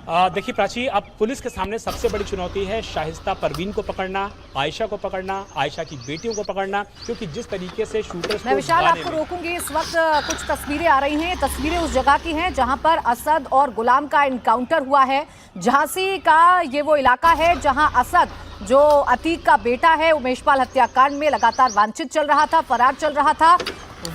देखिए प्राची, अब पुलिस के सामने सबसे बड़ी चुनौती है शाइस्ता परवीन को पकड़ना, आयशा को पकड़ना, आयशा की बेटियों को पकड़ना, क्योंकि जिस तरीके से शूटर्स मैं विशाल आपको रोकूंगी। इस वक्त कुछ तस्वीरें आ रही हैं। तस्वीरें उस जगह की हैं जहां पर असद और गुलाम का एनकाउंटर हुआ है। झांसी का ये वो इलाका है जहां असद, जो अतीक का बेटा है, उमेशपाल हत्याकांड में लगातार वांछित चल रहा था, फरार चल रहा था,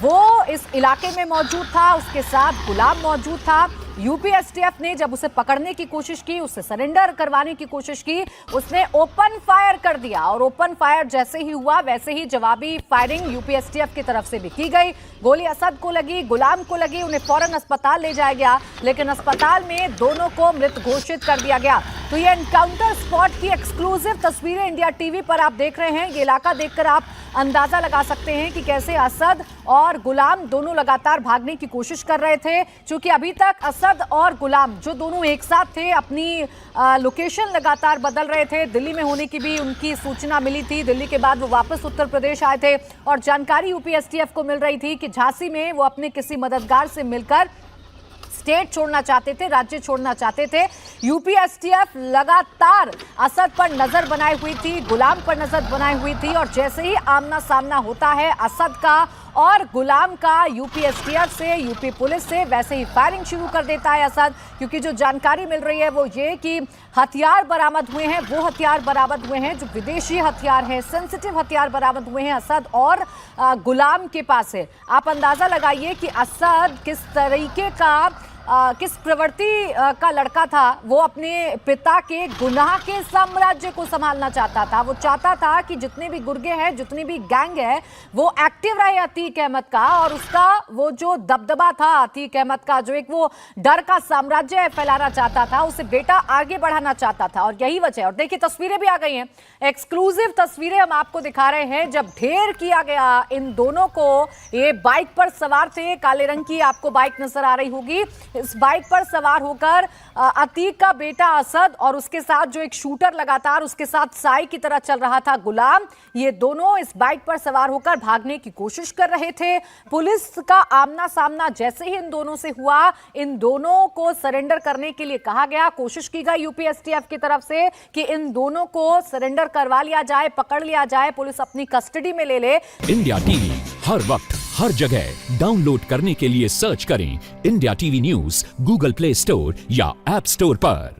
वो इस इलाके में मौजूद था। उसके साथ गुलाम मौजूद था। यूपी एसटीएफ ने जब उसे पकड़ने की कोशिश की, उसे सरेंडर करवाने की कोशिश की, उसने ओपन फायर कर दिया और ओपन फायर जैसे ही हुआ वैसे ही जवाबी फायरिंग यूपी एसटीएफ की तरफ से भी की गई। गोली असद को लगी, गुलाम को लगी, उन्हें फौरन अस्पताल ले जाया गया, लेकिन अस्पताल में दोनों को मृत घोषित कर दिया गया। तो ये एनकाउंटर स्पॉट की एक्सक्लूसिव तस्वीरें इंडिया टीवी पर आप देख रहे हैं। ये इलाका देखकर आप अंदाजा लगा सकते हैं कि कैसे असद और गुलाम दोनों लगातार भागने की कोशिश कर रहे थे। क्योंकि अभी तक असद और गुलाम जो दोनों एक साथ थे, अपनी लोकेशन लगातार बदल रहे थे। दिल्ली में होने की भी उनकी सूचना मिली थी। दिल्ली के बाद वो वापस उत्तर प्रदेश आए थे और जानकारी यूपी एसटीएफ को मिल रही थी कि झांसी में वो अपने किसी मददगार से मिलकर स्टेट छोड़ना चाहते थे, राज्य छोड़ना चाहते थे। यूपी एसटीएफ लगातार असद पर नजर बनाई हुई थी, गुलाम पर नजर बनाई हुई थी और जैसे ही आमना सामना होता है असद का और गुलाम का यूपी एसटीएफ से, यूपी पुलिस से, वैसे ही फायरिंग शुरू कर देता है असद। क्योंकि जो जानकारी मिल रही है वो ये कि हथियार बरामद हुए हैं, वो हथियार बरामद हुए हैं जो विदेशी हथियार हैं, सेंसिटिव हथियार बरामद हुए हैं असद और गुलाम के पास है। आप अंदाजा लगाइए कि असद किस तरीके का किस प्रवृत्ति का लड़का था। वो अपने पिता के गुनाह के साम्राज्य को संभालना चाहता था। वो चाहता था कि जितने भी गुर्गे हैं, जितनी भी गैंग है, वो एक्टिव रहे अतीक अहमद का, और उसका वो जो दबदबा था अतीक अहमद का, जो एक वो डर का साम्राज्य फैलाना चाहता था, उसे बेटा आगे बढ़ाना चाहता था। और यही वजह, और देखिए तस्वीरें भी आ गई हैं, एक्सक्लूसिव तस्वीरें हम आपको दिखा रहे हैं। जब ढेर किया गया इन दोनों को, ये बाइक पर सवार थे, काले रंग की आपको बाइक नजर आ रही होगी। इस बाइक पर सवार होकर अतीक का बेटा असद और उसके साथ जो एक शूटर लगातार उसके साथ साई की तरह चल रहा था गुलाम, ये दोनों इस बाइक पर सवार होकर भागने की कोशिश कर रहे थे। पुलिस का आमना सामना जैसे ही इन दोनों से हुआ, इन दोनों को सरेंडर करने के लिए कहा गया, कोशिश की गई यूपी एसटीएफ की तरफ से कि इन दोनों को सरेंडर करवा लिया जाए, पकड़ लिया जाए, पुलिस अपनी कस्टडी में ले ले। इंडिया टीवी हर वक्त हर जगह डाउनलोड करने के लिए सर्च करें India TV news Google play store या ऐप स्टोर पर।